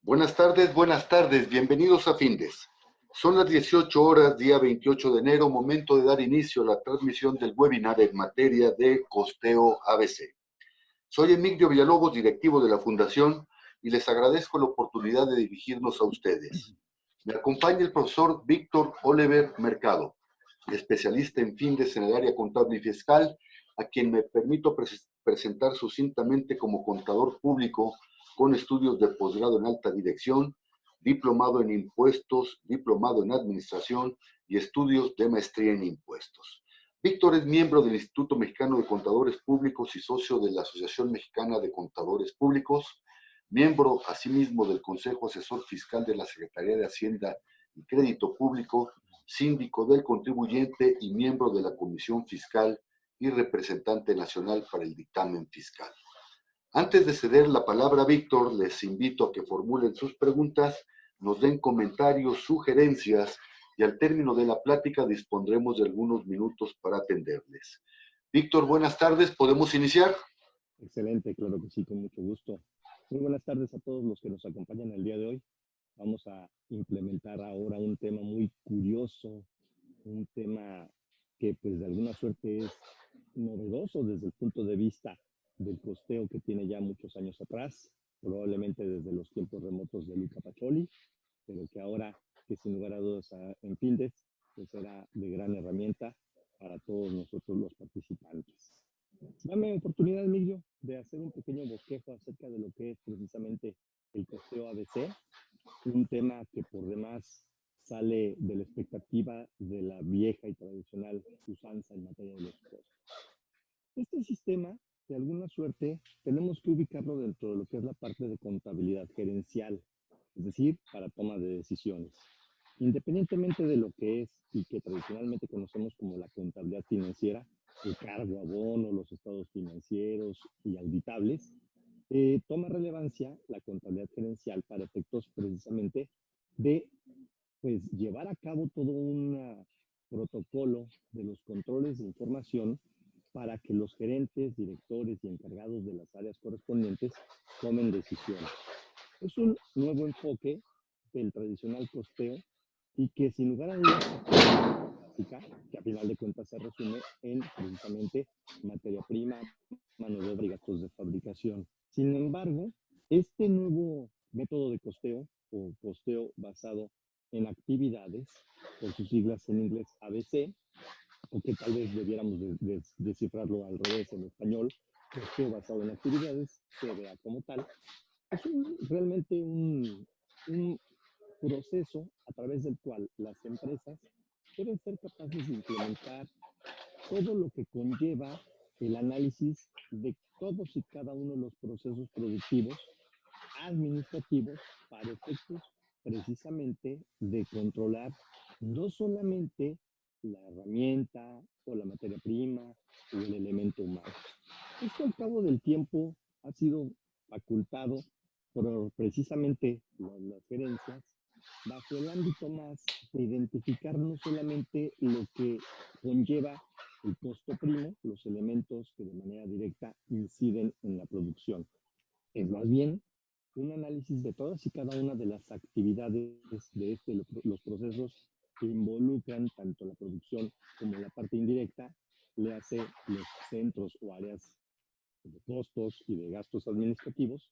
Buenas tardes, bienvenidos a Findes. Son las 18 horas, día 28 de enero, momento de dar inicio a la transmisión del webinar en materia de costeo ABC. Soy Emilio Villalobos, directivo de la Fundación, y les agradezco la oportunidad de dirigirnos a ustedes. Me acompaña el profesor Víctor Oliver Mercado, especialista en Findes en el área contable y fiscal, a quien me permito presentar sucintamente como contador público con estudios de posgrado en alta dirección, diplomado en impuestos, diplomado en administración y estudios de maestría en impuestos. Víctor es miembro del Instituto Mexicano de Contadores Públicos y socio de la Asociación Mexicana de Contadores Públicos, miembro asimismo del Consejo Asesor Fiscal de la Secretaría de Hacienda y Crédito Público, síndico del contribuyente y miembro de la Comisión Fiscal y representante nacional para el dictamen fiscal. Antes de ceder la palabra a Víctor, les invito a que formulen sus preguntas, nos den comentarios, sugerencias y al término de la plática dispondremos de algunos minutos para atenderles. Víctor, buenas tardes, ¿podemos iniciar? Excelente, claro que sí, con mucho gusto. Muy buenas tardes a todos los que nos acompañan el día de hoy. Vamos a implementar ahora un tema muy curioso, un tema que pues de alguna suerte es novedoso desde el punto de vista del costeo que tiene ya muchos años atrás, probablemente desde los tiempos remotos de Luca Pacioli, pero que ahora, que sin lugar a dudas en Findes, pues será de gran herramienta para todos nosotros los participantes. Dame oportunidad, Emilio, de hacer un pequeño bosquejo acerca de lo que es precisamente el costeo ABC, un tema que por demás sale de la expectativa de la vieja y tradicional usanza en materia de los costos. Este sistema, de alguna suerte, tenemos que ubicarlo dentro de lo que es la parte de contabilidad gerencial, es decir, para toma de decisiones. Independientemente de lo que es y que tradicionalmente conocemos como la contabilidad financiera, el cargo abono, los estados financieros y auditables, toma relevancia la contabilidad gerencial para efectos precisamente de pues, llevar a cabo todo un protocolo de los controles de información para que los gerentes, directores y encargados de las áreas correspondientes tomen decisiones. Es un nuevo enfoque del tradicional costeo y que sin lugar a dudas básica, que a final de cuentas se resume en precisamente materia prima, mano de obra y gastos de fabricación. Sin embargo, este nuevo método de costeo o costeo basado en actividades, por sus siglas en inglés ABC, o que tal vez debiéramos descifrarlo al revés en español, costeo basado en actividades, CBA como tal, es realmente un proceso a través del cual las empresas deben ser capaces de implementar todo lo que conlleva el análisis de todos y cada uno de los procesos productivos, administrativos, para efectos precisamente de controlar no solamente la herramienta o la materia prima o el elemento humano. Esto al cabo del tiempo ha sido facultado por precisamente las gerencias bajo el ámbito más de identificar no solamente lo que conlleva el costo primo, los elementos que de manera directa inciden en la producción. Es más bien un análisis de todas y cada una de las actividades de los procesos que involucran tanto la producción como la parte indirecta, le hace los centros o áreas de costos y de gastos administrativos,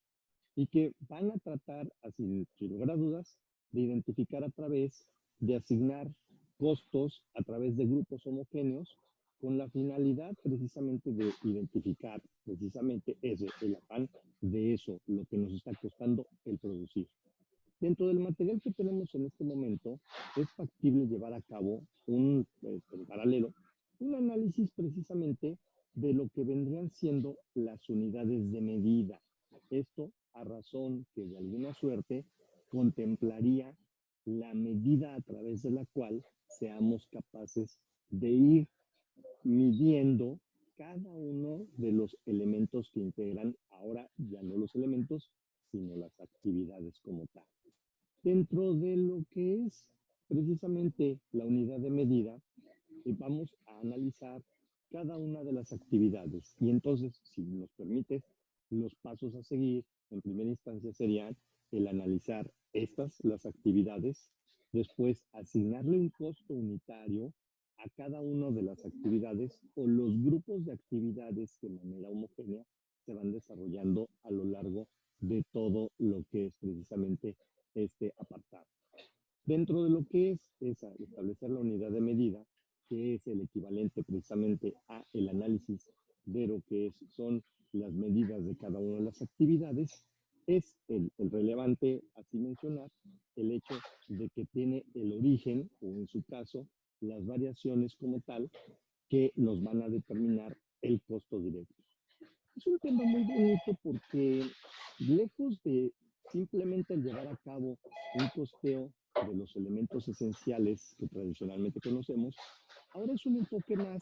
y que van a tratar, así, sin lugar a dudas, de identificar a través de asignar costos a través de grupos homogéneos con la finalidad precisamente de identificar precisamente ese, el afán de eso, lo que nos está costando el producir. Dentro del material que tenemos en este momento, es factible llevar a cabo en paralelo, un análisis precisamente de lo que vendrían siendo las unidades de medida. Esto a razón que de alguna suerte contemplaría la medida a través de la cual seamos capaces de ir midiendo cada uno de los elementos que integran ahora ya no los elementos, sino las actividades como tal. Dentro de lo que es precisamente la unidad de medida, vamos a analizar cada una de las actividades y entonces, si nos permite, los pasos a seguir en primera instancia serían el analizar las actividades, después asignarle un costo unitario a cada una de las actividades o los grupos de actividades que de manera homogénea se van desarrollando a lo largo de todo lo que es precisamente este apartado. Dentro de lo que es establecer la unidad de medida, que es el equivalente precisamente a el análisis de lo que son las medidas de cada una de las actividades, es el relevante, así mencionar, el hecho de que tiene el origen, o en su caso, las variaciones como tal, que nos van a determinar el costo directo. Es un tema muy bonito porque lejos de simplemente llevar a cabo un costeo de los elementos esenciales que tradicionalmente conocemos, ahora es un enfoque más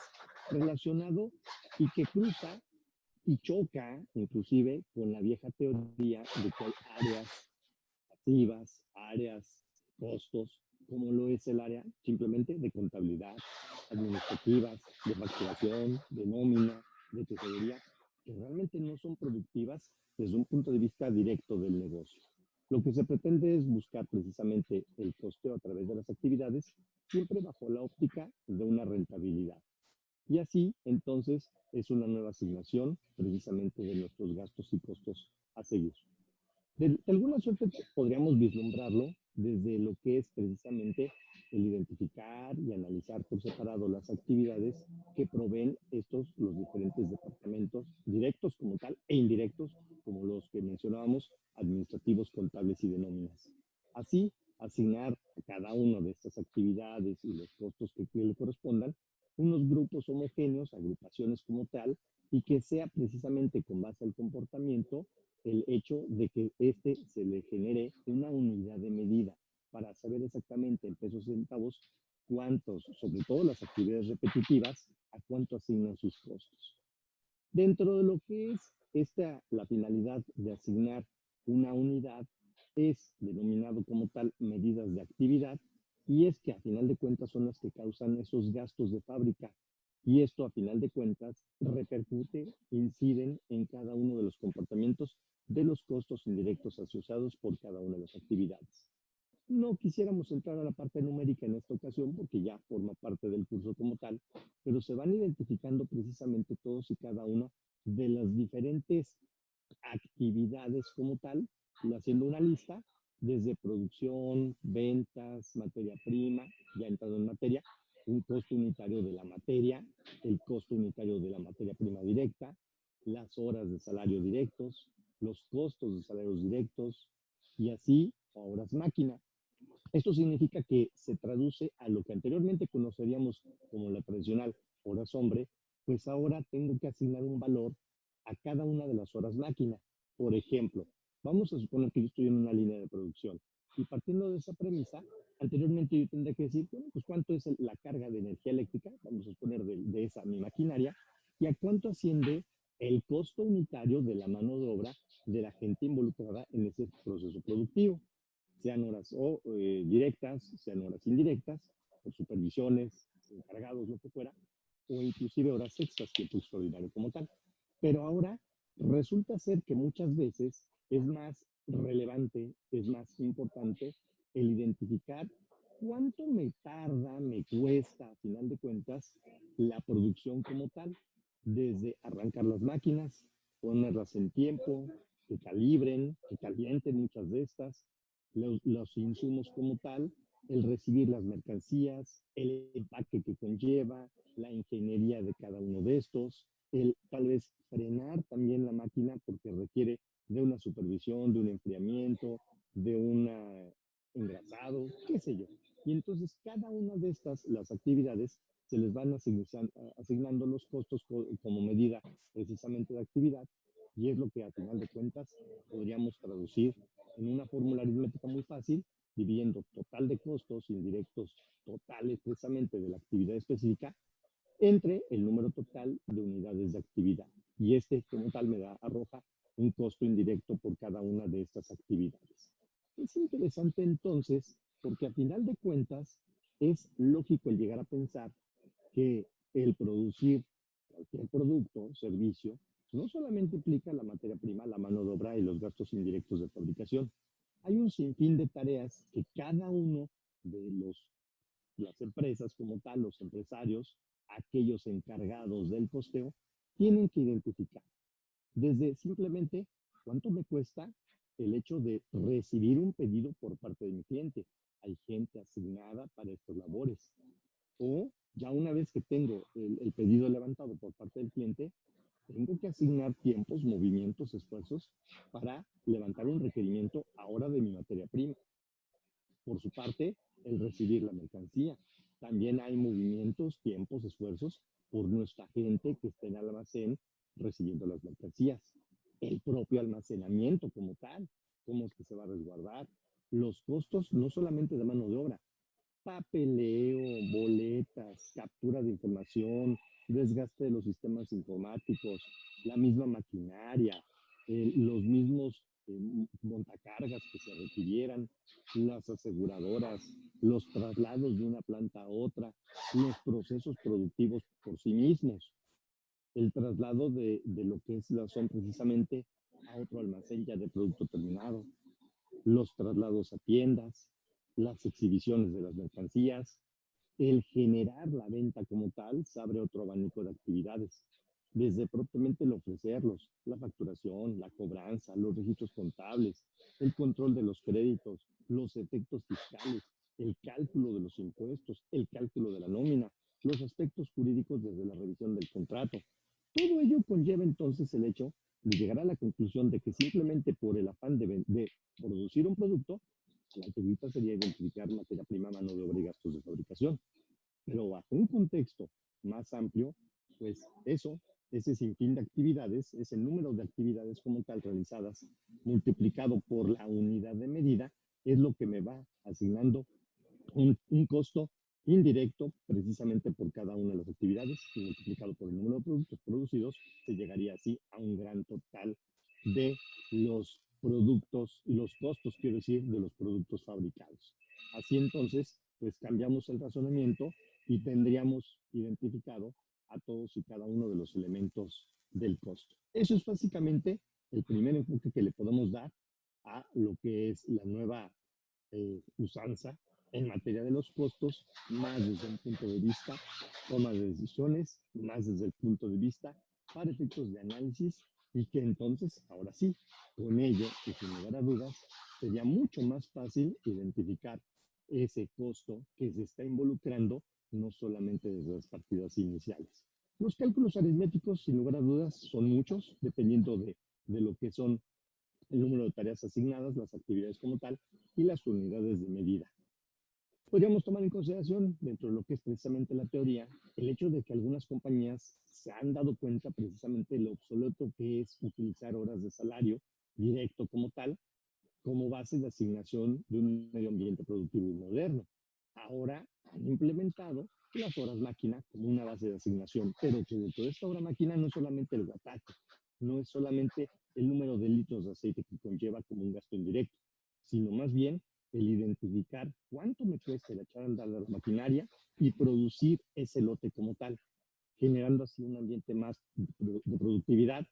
relacionado y que cruza y choca inclusive con la vieja teoría de que hay áreas activas, áreas, costos, como lo es el área simplemente de contabilidad, administrativas, de facturación, de nómina, de tesorería, que realmente no son productivas desde un punto de vista directo del negocio. Lo que se pretende es buscar precisamente el costeo a través de las actividades, siempre bajo la óptica de una rentabilidad. Y así, entonces, es una nueva asignación precisamente de nuestros gastos y costos a seguir. De alguna suerte podríamos vislumbrarlo desde lo que es precisamente el identificar y analizar por separado las actividades que proveen los diferentes departamentos, directos como tal e indirectos, como los que mencionábamos, administrativos, contables y de nóminas. Así, asignar a cada una de estas actividades y los costos que le correspondan unos grupos homogéneos, agrupaciones como tal, y que sea precisamente con base al comportamiento el hecho de que se le genere una unidad de medida para saber exactamente en pesos y centavos cuántos, sobre todo las actividades repetitivas, a cuánto asignan sus costos. Dentro de lo que es la finalidad de asignar una unidad, es denominado como tal medidas de actividad, y es que a final de cuentas son las que causan esos gastos de fábrica, y esto a final de cuentas repercute, inciden en cada uno de los comportamientos de los costos indirectos asociados por cada una de las actividades. No quisiéramos entrar a la parte numérica en esta ocasión porque ya forma parte del curso como tal, pero se van identificando precisamente todos y cada una de las diferentes actividades como tal, haciendo una lista desde producción, ventas, materia prima, ya entrando en materia, un costo unitario de la materia, el costo unitario de la materia prima directa, las horas de salario directos, los costos de salarios directos y así horas máquina. Esto significa que se traduce a lo que anteriormente conoceríamos como la tradicional horas hombre, pues ahora tengo que asignar un valor a cada una de las horas máquina. Por ejemplo, vamos a suponer que yo estoy en una línea de producción y partiendo de esa premisa, anteriormente yo tendría que decir, bueno, pues cuánto es la carga de energía eléctrica, vamos a suponer de esa mi maquinaria, y a cuánto asciende el costo unitario de la mano de obra de la gente involucrada en ese proceso productivo, sean horas directas, sean horas indirectas, por supervisiones, encargados, lo que fuera, o inclusive horas extras, tiempo extraordinario como tal. Pero ahora resulta ser que muchas veces es más relevante, es más importante el identificar cuánto me tarda, me cuesta, a final de cuentas, la producción como tal, desde arrancar las máquinas, ponerlas en tiempo, que calibren, que calienten muchas de estas, los insumos como tal, el recibir las mercancías, el empaque que conlleva, la ingeniería de cada uno de estos, el tal vez frenar también la máquina porque requiere de una supervisión, de un enfriamiento, de un engrasado, qué sé yo. Y entonces cada una de estas, las actividades, se les van asignando los costos como medida precisamente de actividad, y es lo que a final de cuentas podríamos traducir en una fórmula aritmética muy fácil, dividiendo total de costos indirectos totales precisamente de la actividad específica entre el número total de unidades de actividad. Y como tal arroja un costo indirecto por cada una de estas actividades. Es interesante entonces porque a final de cuentas es lógico el llegar a pensar que el producir cualquier producto o servicio no solamente implica la materia prima, la mano de obra y los gastos indirectos de fabricación. Hay un sinfín de tareas que cada uno de las empresas como tal, los empresarios, aquellos encargados del costeo, tienen que identificar. Desde simplemente cuánto me cuesta el hecho de recibir un pedido por parte de mi cliente. Hay gente asignada para estas labores. O ya una vez que tengo el pedido levantado por parte del cliente, tengo que asignar tiempos, movimientos, esfuerzos para levantar un requerimiento ahora de mi materia prima. Por su parte, el recibir la mercancía. También hay movimientos, tiempos, esfuerzos por nuestra gente que está en el almacén recibiendo las mercancías. El propio almacenamiento como tal, cómo es que se va a resguardar. Los costos no solamente de mano de obra, papeleo, boletas, captura de información, desgaste de los sistemas informáticos, la misma maquinaria, los mismos montacargas que se requirieran, las aseguradoras, los traslados de una planta a otra, los procesos productivos por sí mismos, el traslado de lo que son precisamente a otro almacén ya de producto terminado, los traslados a tiendas, las exhibiciones de las mercancías, el generar la venta como tal, se abre otro abanico de actividades. Desde propiamente el ofrecerlos, la facturación, la cobranza, los registros contables, el control de los créditos, los efectos fiscales, el cálculo de los impuestos, el cálculo de la nómina, los aspectos jurídicos desde la revisión del contrato. Todo ello conlleva entonces el hecho de llegar a la conclusión de que simplemente por el afán de producir un producto, la actividad sería identificar materia prima, mano de obra y gastos de fabricación. Pero bajo un contexto más amplio, pues eso, ese sinfín de actividades, ese número de actividades como tal realizadas, multiplicado por la unidad de medida, es lo que me va asignando un costo indirecto precisamente por cada una de las actividades y multiplicado por el número de productos producidos, se llegaría así a un gran total de los productos y los costos, quiero decir, de los productos fabricados. Así entonces, pues cambiamos el razonamiento y tendríamos identificado a todos y cada uno de los elementos del costo. Eso es básicamente el primer enfoque que le podemos dar a lo que es la nueva usanza en materia de los costos, más desde un punto de vista toma de decisiones, más desde el punto de vista para efectos de análisis y que entonces, ahora sí, con ello y sin lugar a dudas, sería mucho más fácil identificar ese costo que se está involucrando no solamente desde las partidas iniciales. Los cálculos aritméticos, sin lugar a dudas, son muchos, dependiendo de lo que son el número de tareas asignadas, las actividades como tal y las unidades de medida. Podríamos tomar en consideración, dentro de lo que es precisamente la teoría, el hecho de que algunas compañías se han dado cuenta precisamente de lo obsoleto que es utilizar horas de salario directo como tal, como base de asignación de un medio ambiente productivo y moderno. Ahora han implementado las horas máquina como una base de asignación, pero que dentro de esta hora máquina no es solamente el guataje, no es solamente el número de litros de aceite que conlleva como un gasto indirecto, sino más bien el identificar cuánto me cuesta el echar a andar la maquinaria y producir ese lote como tal, generando así un ambiente más de productividad,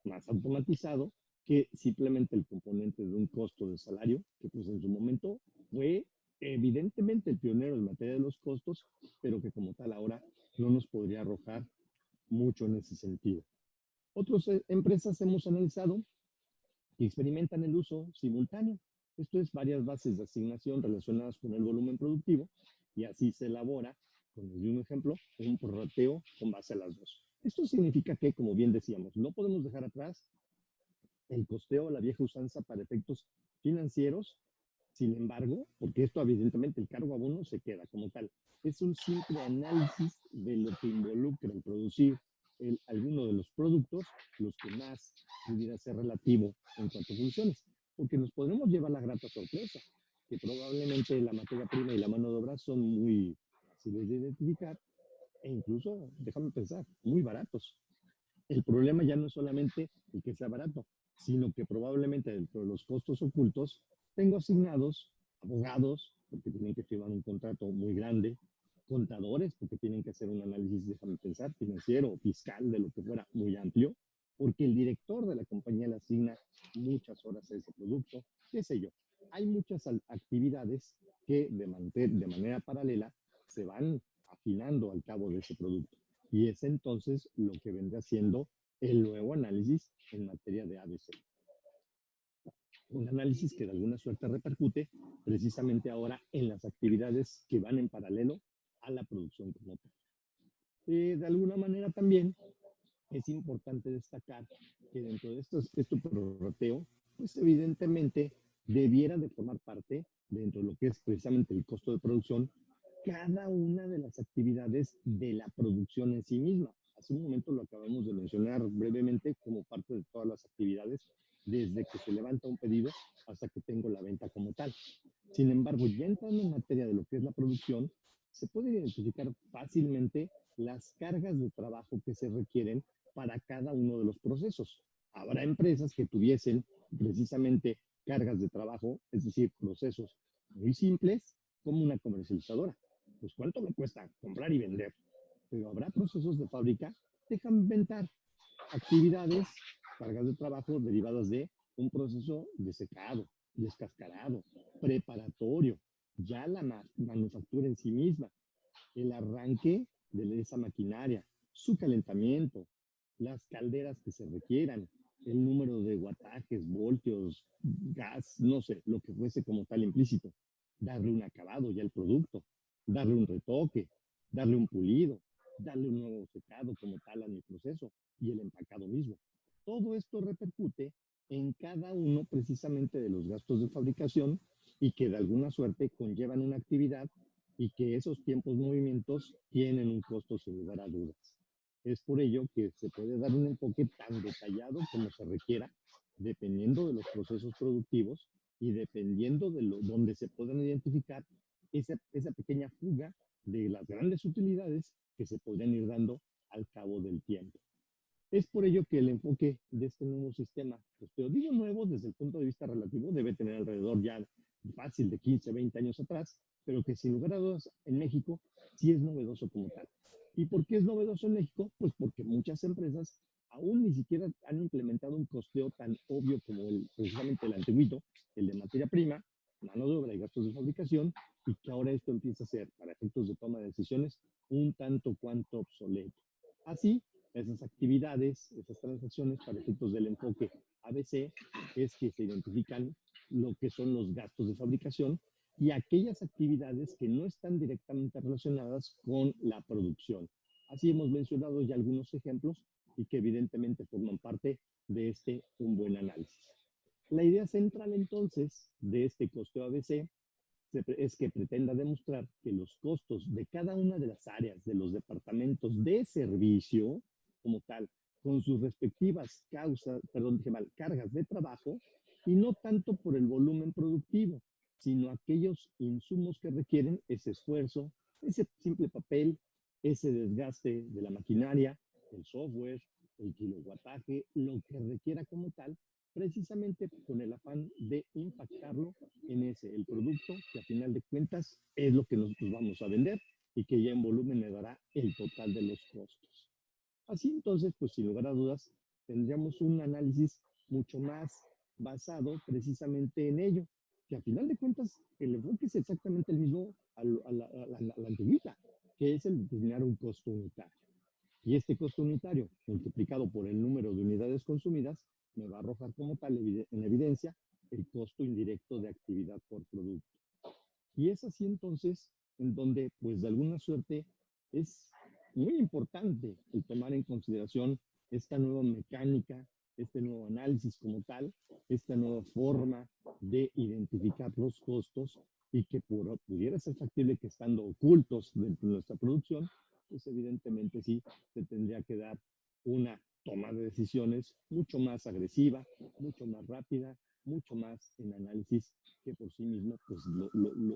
más automatizado, que simplemente el componente de un costo de salario, que pues en su momento fue evidentemente el pionero en materia de los costos, pero que como tal ahora no nos podría arrojar mucho en ese sentido. Otras empresas hemos analizado que experimentan el uso simultáneo. Esto es varias bases de asignación relacionadas con el volumen productivo y así se elabora, con un ejemplo, un prorrateo con base a las dos. Esto significa que, como bien decíamos, no podemos dejar atrás el costeo, la vieja usanza para efectos financieros. Sin embargo, porque esto evidentemente el cargo abono se queda como tal, es un simple análisis de lo que involucra en producir alguno de los productos, los que más pudiera ser relativo en cuanto a funciones, porque nos podremos llevar la grata sorpresa, que probablemente la materia prima y la mano de obra son muy fáciles de identificar e incluso, déjame pensar, muy baratos. El problema ya no es solamente el que sea barato, sino que probablemente dentro de los costos ocultos tengo asignados abogados, porque tienen que firmar un contrato muy grande, contadores, porque tienen que hacer un análisis, déjame pensar, financiero o fiscal de lo que fuera muy amplio, porque el director de la compañía le asigna muchas horas a ese producto, qué sé yo. Hay muchas actividades que de manera paralela se van afinando al cabo de ese producto. Y es entonces lo que vendrá siendo el nuevo análisis en materia de ABC. Un análisis que de alguna suerte repercute precisamente ahora en las actividades que van en paralelo a la producción como tal. De alguna manera también es importante destacar que dentro de este prorrateo, pues evidentemente debiera de formar parte dentro de lo que es precisamente el costo de producción, cada una de las actividades de la producción en sí misma. Hace un momento lo acabamos de mencionar brevemente como parte de todas las actividades, desde que se levanta un pedido hasta que tengo la venta como tal. Sin embargo, ya entrando en materia de lo que es la producción, se puede identificar fácilmente las cargas de trabajo que se requieren para cada uno de los procesos. Habrá empresas que tuviesen precisamente cargas de trabajo, es decir, procesos muy simples, como una comercializadora. Pues ¿cuánto me cuesta comprar y vender? Pero habrá procesos de fábrica, dejan inventar actividades, cargas de trabajo derivadas de un proceso de secado, descascarado, preparatorio, ya la manufactura en sí misma, el arranque de esa maquinaria, su calentamiento, las calderas que se requieran, el número de guatajes, voltios, gas, no sé, lo que fuese como tal implícito, darle un acabado ya al producto, darle un retoque, darle un pulido, darle un nuevo secado como tal a mi proceso y el empacado mismo. Todo esto repercute en cada uno precisamente de los gastos de fabricación y que de alguna suerte conllevan una actividad y que esos tiempos movimientos tienen un costo sin lugar a dudas. Es por ello que se puede dar un enfoque tan detallado como se requiera, dependiendo de los procesos productivos y dependiendo de donde se puedan identificar esa pequeña fuga de las grandes utilidades que se podrían ir dando al cabo del tiempo. Es por ello que el enfoque de este nuevo sistema, pues te digo nuevo desde el punto de vista relativo, debe tener alrededor ya fácil de 15, 20 años atrás, pero que sin lugar a dudas en México sí es novedoso como tal. ¿Y por qué es novedoso en México? Pues porque muchas empresas aún ni siquiera han implementado un costeo tan obvio como precisamente el antiguito, el de materia prima, mano de obra y gastos de fabricación, y que ahora esto empieza a ser, para efectos de toma de decisiones, un tanto cuanto obsoleto. Así, esas actividades, esas transacciones para efectos del enfoque ABC es que se identifican lo que son los gastos de fabricación y aquellas actividades que no están directamente relacionadas con la producción. Así hemos mencionado ya algunos ejemplos y que evidentemente forman parte de un buen análisis. La idea central entonces de este costeo ABC es que pretenda demostrar que los costos de cada una de las áreas de los departamentos de servicio como tal, con sus respectivas cargas de trabajo, y no tanto por el volumen productivo, sino aquellos insumos que requieren ese esfuerzo, ese simple papel, ese desgaste de la maquinaria, el software, el kilowattaje, lo que requiera como tal, precisamente con el afán de impactarlo en el producto que a final de cuentas es lo que nosotros vamos a vender y que ya en volumen le dará el total de los costos. Así entonces, pues sin lugar a dudas, tendríamos un análisis mucho más basado precisamente en ello, que a final de cuentas el enfoque es exactamente el mismo a la antigüita, que es el determinar un costo unitario. Y este costo unitario, multiplicado por el número de unidades consumidas, me va a arrojar como tal en evidencia el costo indirecto de actividad por producto. Y es así entonces en donde, pues de alguna suerte, es muy importante el tomar en consideración esta nueva mecánica, este nuevo análisis como tal, esta nueva forma de identificar los costos y que pudiera ser factible que estando ocultos dentro de nuestra producción, pues evidentemente sí se tendría que dar una toma de decisiones mucho más agresiva, mucho más rápida, mucho más en análisis que por sí mismo, pues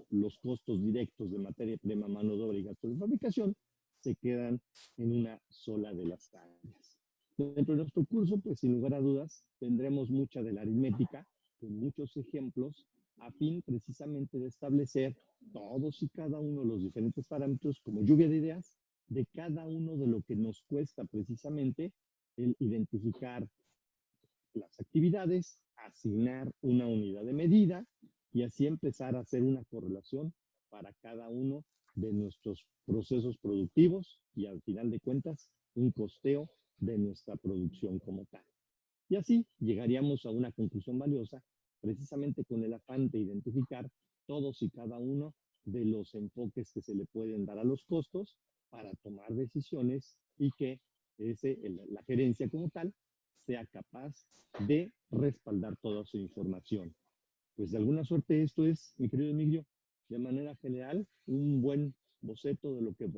los costos directos de materia prima, mano de obra y gastos de fabricación se quedan en una sola de las áreas. Dentro de nuestro curso, pues sin lugar a dudas, tendremos mucha de la aritmética, con muchos ejemplos, a fin precisamente de establecer todos y cada uno de los diferentes parámetros como lluvia de ideas de cada uno de lo que nos cuesta precisamente el identificar las actividades, asignar una unidad de medida y así empezar a hacer una correlación para cada uno de nuestros procesos productivos y al final de cuentas un costeo de nuestra producción como tal. Y así llegaríamos a una conclusión valiosa precisamente con el afán de identificar todos y cada uno de los enfoques que se le pueden dar a los costos para tomar decisiones y que la gerencia como tal sea capaz de respaldar toda su información. Pues de alguna suerte esto es, mi querido Emilio, de manera general, un buen boceto de lo que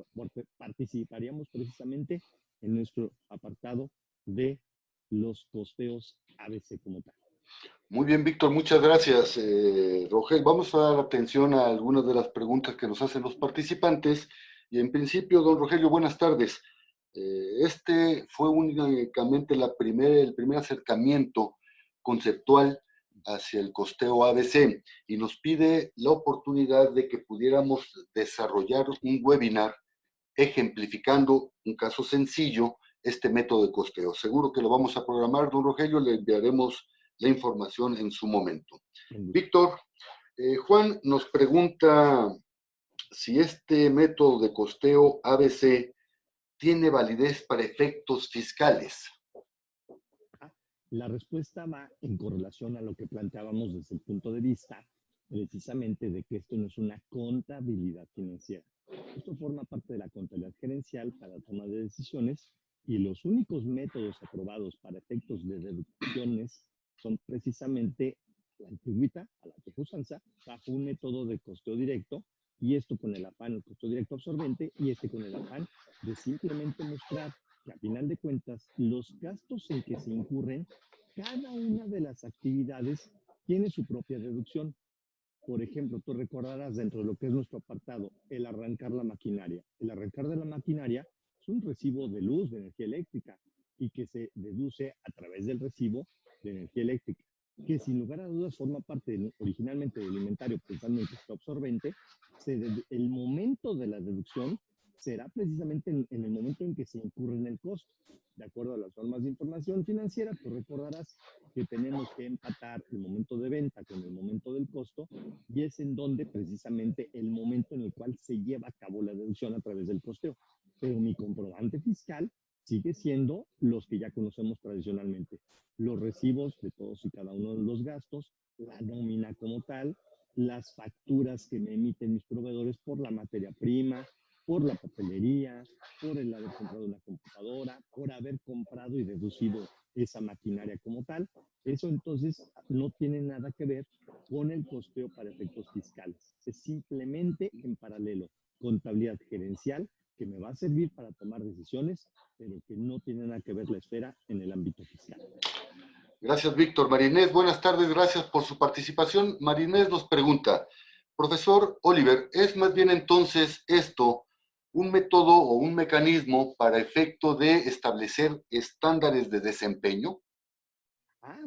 participaríamos precisamente en nuestro apartado de los costeos ABC como tal. Muy bien, Víctor, muchas gracias. Rogel, vamos a dar atención a algunas de las preguntas que nos hacen los participantes. Y en principio, don Rogelio, buenas tardes. Este fue únicamente el primer acercamiento conceptual hacia el costeo ABC y nos pide la oportunidad de que pudiéramos desarrollar un webinar ejemplificando un caso sencillo este método de costeo. Seguro que lo vamos a programar, don Rogelio, le enviaremos la información en su momento. Víctor, Juan nos pregunta si este método de costeo ABC tiene validez para efectos fiscales. La respuesta va en correlación a lo que planteábamos desde el punto de vista precisamente de que esto no es una contabilidad financiera. Esto forma parte de la contabilidad gerencial para toma de decisiones y los únicos métodos aprobados para efectos de deducciones son precisamente la antigüita, a la vieja usanza, bajo un método de costeo directo y esto con el afán del costeo directo absorbente y este con el afán de simplemente mostrar que a final de cuentas los gastos en que se incurren, cada una de las actividades tiene su propia deducción. Por ejemplo, tú recordarás dentro de lo que es nuestro apartado, el arrancar la maquinaria. El arrancar de la maquinaria es un recibo de luz, de energía eléctrica, y que se deduce a través del recibo de energía eléctrica, que sin lugar a dudas forma parte originalmente del inventario, pensando en que está absorbente. El momento de la deducción será precisamente en el momento en que se incurre en el costo. De acuerdo a las normas de información financiera, tú recordarás que tenemos que empatar el momento de venta con el momento del costo y es en donde precisamente el momento en el cual se lleva a cabo la deducción a través del costeo. Pero mi comprobante fiscal sigue siendo los que ya conocemos tradicionalmente. Los recibos de todos y cada uno de los gastos, la nómina como tal, las facturas que me emiten mis proveedores por la materia prima, por la papelería, por el haber comprado una computadora, por haber comprado y deducido esa maquinaria como tal. Eso entonces no tiene nada que ver con el costeo para efectos fiscales. Es simplemente en paralelo contabilidad gerencial que me va a servir para tomar decisiones, pero que no tiene nada que ver la esfera en el ámbito fiscal. Gracias, Víctor. Marinés, buenas tardes, gracias por su participación. Marinés nos pregunta, profesor Oliver, ¿es más bien entonces esto un método o un mecanismo para efecto de establecer estándares de desempeño?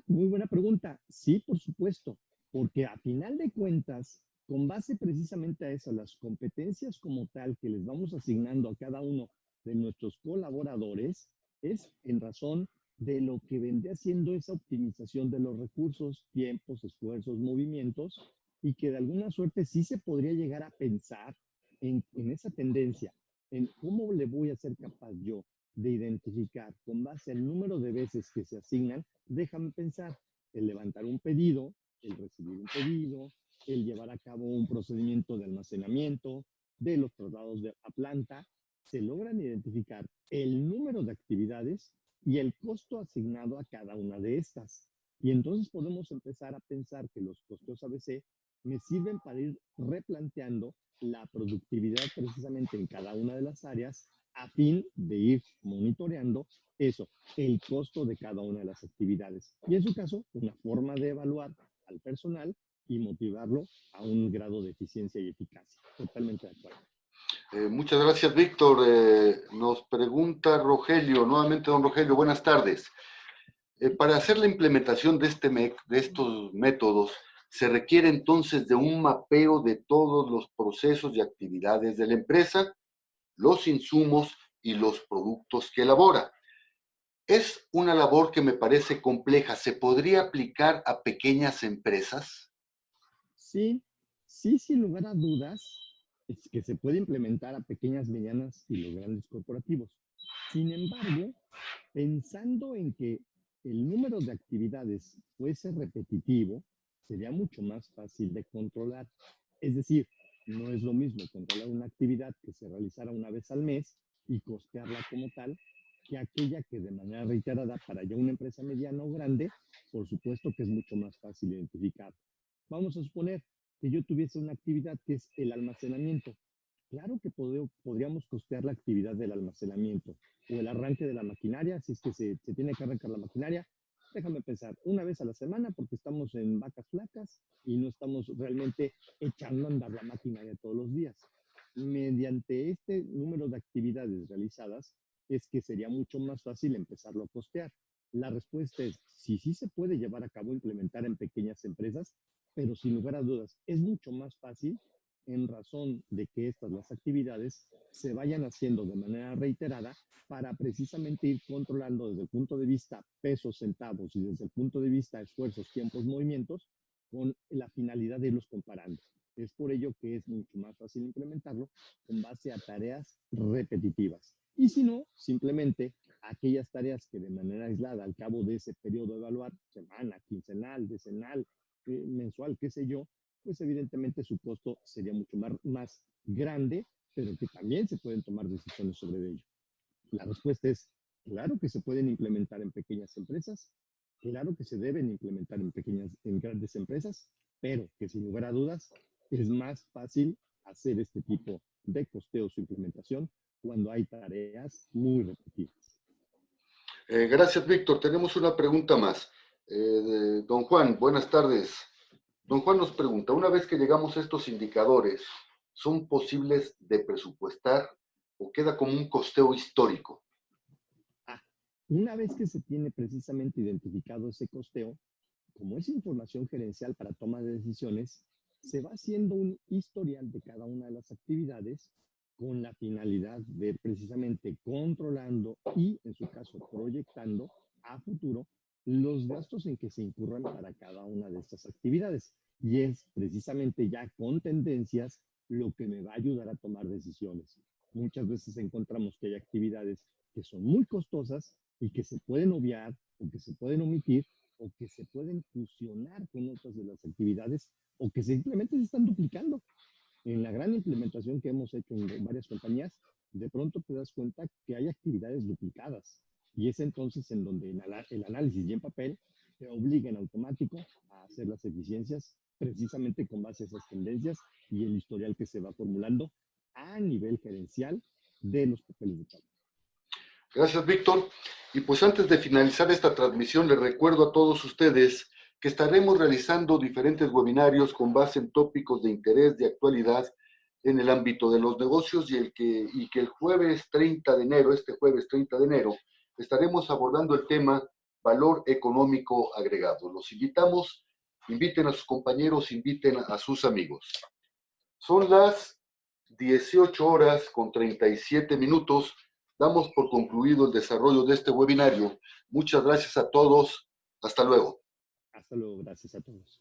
Muy buena pregunta. Sí, por supuesto, porque a final de cuentas, con base precisamente a eso, las competencias como tal que les vamos asignando a cada uno de nuestros colaboradores, es en razón de lo que vendría siendo esa optimización de los recursos, tiempos, esfuerzos, movimientos, y que de alguna suerte sí se podría llegar a pensar en esa tendencia, en cómo le voy a ser capaz yo de identificar con base al número de veces que se asignan. Déjame pensar, el levantar un pedido, el recibir un pedido, el llevar a cabo un procedimiento de almacenamiento, de los traslados a planta, se logran identificar el número de actividades y el costo asignado a cada una de estas. Y entonces podemos empezar a pensar que los costos ABC me sirven para ir replanteando la productividad precisamente en cada una de las áreas a fin de ir monitoreando eso, el costo de cada una de las actividades. Y en su caso, una forma de evaluar al personal y motivarlo a un grado de eficiencia y eficacia. Totalmente de acuerdo. Muchas gracias, Víctor. Nos pregunta Rogelio, nuevamente don Rogelio, buenas tardes. Para hacer la implementación de estos métodos, se requiere entonces de un mapeo de todos los procesos y actividades de la empresa, los insumos y los productos que elabora. Es una labor que me parece compleja. ¿Se podría aplicar a pequeñas empresas? Sí, sí, sin lugar a dudas, es que se puede implementar a pequeñas, medianas y los grandes corporativos. Sin embargo, pensando en que el número de actividades fuese repetitivo, sería mucho más fácil de controlar. Es decir, no es lo mismo controlar una actividad que se realizara una vez al mes y costearla como tal, que aquella que de manera reiterada para ya una empresa mediana o grande, por supuesto que es mucho más fácil identificar. Vamos a suponer que yo tuviese una actividad que es el almacenamiento. Claro que podríamos costear la actividad del almacenamiento o el arranque de la maquinaria, si es que se tiene que arrancar la maquinaria. Déjame pensar, una vez a la semana porque estamos en vacas flacas y no estamos realmente echando a andar la maquinaria todos los días. Mediante este número de actividades realizadas es que sería mucho más fácil empezarlo a costear. La respuesta es, sí se puede llevar a cabo, implementar en pequeñas empresas, pero sin lugar a dudas es mucho más fácil en razón de que las actividades se vayan haciendo de manera reiterada para precisamente ir controlando desde el punto de vista pesos, centavos y desde el punto de vista esfuerzos, tiempos, movimientos, con la finalidad de irlos comparando. Es por ello que es mucho más fácil implementarlo con base a tareas repetitivas. Y si no, simplemente aquellas tareas que de manera aislada al cabo de ese periodo de evaluar, semana, quincenal, decenal, mensual, qué sé yo, pues evidentemente su costo sería mucho más grande, pero que también se pueden tomar decisiones sobre ello. La respuesta es, claro que se pueden implementar en pequeñas empresas, claro que se deben implementar en grandes empresas, pero que sin lugar a dudas es más fácil hacer este tipo de costeo su implementación cuando hay tareas muy repetidas. Gracias, Víctor. Tenemos una pregunta más. Don Juan, buenas tardes. Don Juan nos pregunta, una vez que llegamos a estos indicadores, ¿son posibles de presupuestar o queda como un costeo histórico? Una vez que se tiene precisamente identificado ese costeo, como es información gerencial para toma de decisiones, se va haciendo un historial de cada una de las actividades con la finalidad de precisamente controlando y, en su caso, proyectando a futuro los gastos en que se incurran para cada una de estas actividades. Y es precisamente ya con tendencias lo que me va a ayudar a tomar decisiones. Muchas veces encontramos que hay actividades que son muy costosas y que se pueden obviar o que se pueden omitir o que se pueden fusionar con otras de las actividades o que simplemente se están duplicando. En la gran implementación que hemos hecho en varias compañías, de pronto te das cuenta que hay actividades duplicadas y es entonces en donde el análisis y en papel te obliga en automático a hacer las eficiencias precisamente con base a esas tendencias y el historial que se va formulando a nivel gerencial de los papeles de trabajo. Gracias, Víctor. Y pues antes de finalizar esta transmisión, les recuerdo a todos ustedes que estaremos realizando diferentes webinarios con base en tópicos de interés de actualidad en el ámbito de los negocios y que el jueves 30 de enero, este jueves 30 de enero, estaremos abordando el tema valor económico agregado. Los invitamos, inviten a sus compañeros, inviten a sus amigos. Son las 18 horas con 37 minutos. Damos por concluido el desarrollo de este webinario. Muchas gracias a todos. Hasta luego. Hasta luego. Gracias a todos.